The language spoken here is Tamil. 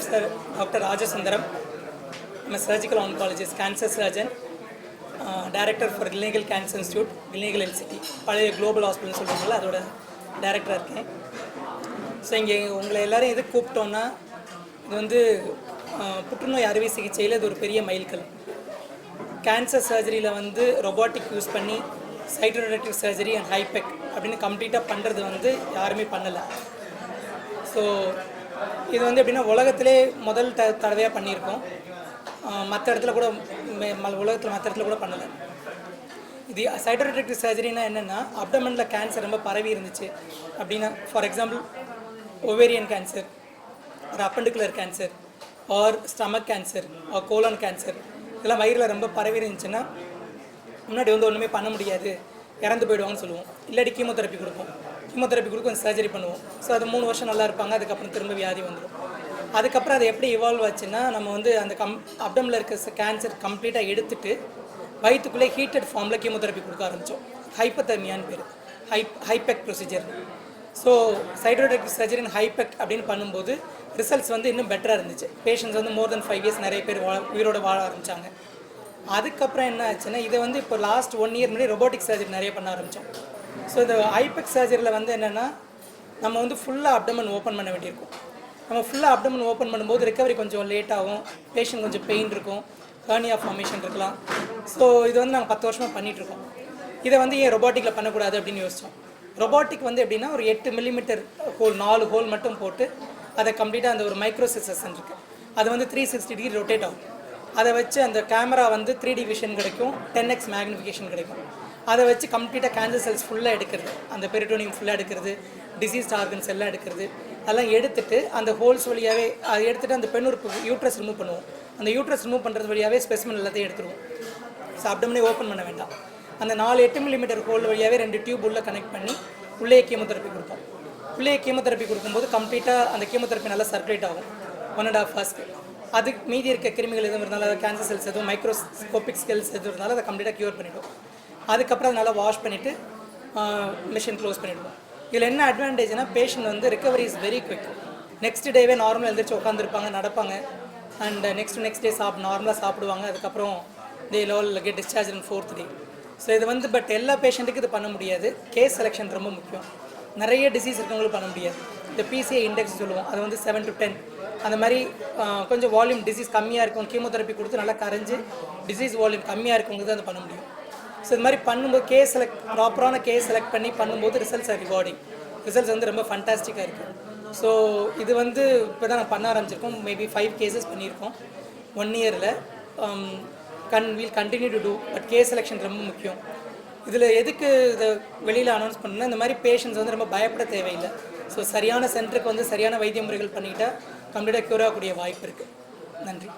Dr. Rajasundaram. I'm a surgical oncologist, cancer surgeon, director for Gleneagle Cancer Institute, Gleneagle LCT. பழைய குளோபல் ஹாஸ்பிட்டல்னு சொல்லுவாங்கள்ல அதோட டைரக்டராக இருக்கேன். ஸோ இங்கே உங்களை எல்லோரும் எது கூப்பிட்டோன்னா இது வந்து புற்றுநோய் அறுவை சிகிச்சையில் இது ஒரு பெரிய மைல்கல். கேன்சர் சர்ஜரியில் வந்து ரொபாட்டிக் யூஸ் பண்ணி சைட்ரோடக்டிவ் சர்ஜரி அண்ட் ஹைபெக் அப்படின்னு கம்ப்ளீட்டாக பண்ணுறது வந்து யாருமே பண்ணலை. ஸோ இது வந்து எப்படின்னா உலகத்திலே முதல் தடவையாக பண்ணியிருக்கோம். மற்ற இடத்துல கூட உலகத்தில் மற்ற இடத்துல கூட பண்ணலை. இது சைட்ரோடக்டிவ் சர்ஜரினா என்னென்னா அப்டமனில் கேன்சர் ரொம்ப பரவி இருந்துச்சு அப்படின்னா, ஃபார் எக்ஸாம்பிள் ஒவேரியன் கேன்சர், ஒரு appendicular cancer, or stomach cancer, or colon cancer, இதெல்லாம் வயிறில் ரொம்ப பரவி இருந்துச்சுன்னா முன்னாடி வந்து ஒன்றுமே பண்ண முடியாது, இறந்து போயிடுவாங்கன்னு சொல்லுவோம். இல்லாட்டி கீமோதெரப்பி கொடுப்போம். கீமோதெரப்பி கொடுக்கும் சர்ஜரி பண்ணுவோம். ஸோ அது 3 வருஷம் நல்லா இருப்பாங்க. அதுக்கப்புறம் திரும்ப வியாதி வந்துடும். அதுக்கப்புறம் அது எப்படி இவால்வ் ஆச்சுன்னா, நம்ம வந்து அந்த அப்டமில் இருக்க கேன்சர் கம்ப்ளீட்டாக எடுத்துகிட்டு வயிற்றுக்குள்ளே ஹீட்டட் ஃபார்மில் கீமோதெரப்பி கொடுக்க ஆரம்பித்தோம். ஹைப்போதெர்மியான்னு பேர், ஹைபெக் ப்ரொசீஜர். ஸோ சைட்ரோடக்டிவ் சர்ஜரி அண்ட் ஹைபெக் அப்படின்னு பண்ணும்போது ரிசல்ட்ஸ் வந்து இன்னும் பெட்டராக இருந்துச்சு. பேஷண்ட்ஸ் வந்து மோர் தென் 5 இயர்ஸ் நிறைய பேர் உயிரோடு வாழ ஆரம்பித்தாங்க. அதுக்கப்புறம் என்ன ஆச்சுன்னா, இதை வந்து இப்போ லாஸ்ட் 1 இயர் முன்னாடி ரொபோட்டிக் சர்ஜரி நிறைய பண்ண ஆரம்பித்தோம். ஸோ இந்த ஹைபெக் சர்ஜரியில் வந்து என்னென்னா, நம்ம வந்து ஃபுல்லாக அப்டமன் ஓப்பன் பண்ண வேண்டியிருக்கும். நம்ம ஃபுல்லாக அப்டமன் ஓப்பன் பண்ணும்போது ரிகவரி கொஞ்சம் லேட் ஆகும், பேஷண்ட் கொஞ்சம் பெயின் இருக்கும், ஹர்னியா ஃபார்மேஷன் இருக்கலாம். ஸோ இது வந்து நாங்கள் 10 வருஷமாக பண்ணிகிட்ருக்கோம். இதை வந்து ஏன் ரொபாட்டிக்கில் பண்ணக்கூடாது அப்படின்னு யோசித்தோம். ரொபாட்டிக் வந்து எப்படின்னா ஒரு 8 மில்லிமீட்டர் ஹோல், 4 ஹோல் மட்டும் போட்டு அதை கம்ப்ளீட்டாக அந்த ஒரு மைக்ரோசிசன் இருக்குது, அது வந்து 360 டிகிரி ரொட்டேட் ஆகும். அதை வச்சு அந்த கேமரா வந்து 3D விஷன் கிடைக்கும், 10x மேக்னிஃபிகேஷன் கிடைக்கும். அதை வச்சு கம்ப்ளீட்டாக கேன்சர் செல்ஸ் ஃபுல்லாக எடுக்கிறது, அந்த பெரிட்டோனியம் ஃபுல்லாக எடுக்கிறது, டிசீஸ்ட் ஆர்கன்ஸ் எல்லாம் எடுக்கிறது. அதெல்லாம் எடுத்துகிட்டு அந்த ஹோல்ஸ் வழியாகவே அதை எடுத்துகிட்டு அந்த பெண் உறுப்பு யூட்ரஸ் ரிமூவ் பண்ணுவோம். அந்த யூட்ரஸ் ரிமூவ் பண்ணுறது வழியாகவே ஸ்பெசிமென் எல்லாத்தையும் எடுத்துருவோம். ஸோ அப்டமனே ஓப்பன் பண்ண வேண்டாம். அந்த 4 8 மில்லிமீட்டர் ஹோல் வழியாகவே 2 டியூப் உள்ளே கனெக்ட் பண்ணி உள்ளே கீமோதெரப்பி கொடுப்போம். உள்ளே கீமோதெரப்பி கொடுக்கும்போது கம்ப்ளீட்டாக அந்த கீமோதெரப்பி நல்லா சர்க்குலேட் ஆகும் 1.5 ஹவர்ஸ்க்கு. அதுக்கு மீதி இருக்க கிருமிகள் எதுவும் இருந்தாலும், அதை கேன்சர் செல்ஸ் எதுவும் மைக்ரோஸ்கோபிக் ஸ்கெல்ஸ் எதுவும் இருந்தாலும் அதை கம்ப்ளீட்டாக க்யூர் பண்ணிவிடும். அதுக்கப்புறம் அதை நல்லா வாஷ் பண்ணிவிட்டு மிஷின் க்ளோஸ் பண்ணிவிடுவோம். இதில் என்ன அட்வான்டேஜ்னா, பேஷண்ட் வந்து recovery is very quick. Next டேவே நார்மலாக எழுந்திரிச்சு உட்காந்துருப்பாங்க, நடப்பாங்க. அண்ட் நெக்ஸ்ட் டே நார்மலாக சாப்பிடுவாங்க. அதுக்கப்புறம் they will get discharge in 4th day. So இது வந்து பட் எல்லா பேஷண்ட்டுக்கும் இது பண்ண முடியாது. கேஸ் செலெக்ஷன் ரொம்ப முக்கியம். நிறைய டிசீஸ் இருக்கவங்களும் பண்ண முடியாது. இந்த PCI இண்டெக்ஸ் சொல்லுவோம், அது வந்து 7 to 10. அந்த மாதிரி கொஞ்சம் வால்யூம் டிசீஸ் கம்மியாக இருக்கும், கீமோதெரப்பி கொடுத்து நல்லா கரைஞ்சி டிசீஸ் வால்யூம் கம்மியாக இருக்கவங்களுக்கு தான் அதை பண்ண முடியும். ஸோ இது மாதிரி பண்ணும்போது ப்ராப்பரான கேஸ் செலக்ட் பண்ணி பண்ணும்போது ரிசல்ட்ஸ் ஆர் ரிவார்டிங். ரிசல்ட்ஸ் வந்து ரொம்ப ஃபண்டாஸ்டிக்காக இருக்குது. ஸோ இது வந்து இப்போ தான் நான் பண்ண ஆரம்பிச்சிருக்கோம். மேபி 5 கேசஸ் பண்ணியிருக்கோம் 1 இயரில். Will continue to do. But case selection ரொம்ப முக்கியம். இதில் எதுக்கு இதை வெளியில் அனௌன்ஸ் பண்ணணும்னா, இந்த மாதிரி பேஷண்ட்ஸ் வந்து ரொம்ப பயப்பட தேவையில்லை. ஸோ சரியான சென்டருக்கு வந்து சரியான வைத்திய முறைகள் பண்ணிக்கிட்டால் கம்ப்ளீட்டாக க்யூர் ஆகக்கூடிய வாய்ப்பு இருக்குது. நன்றி.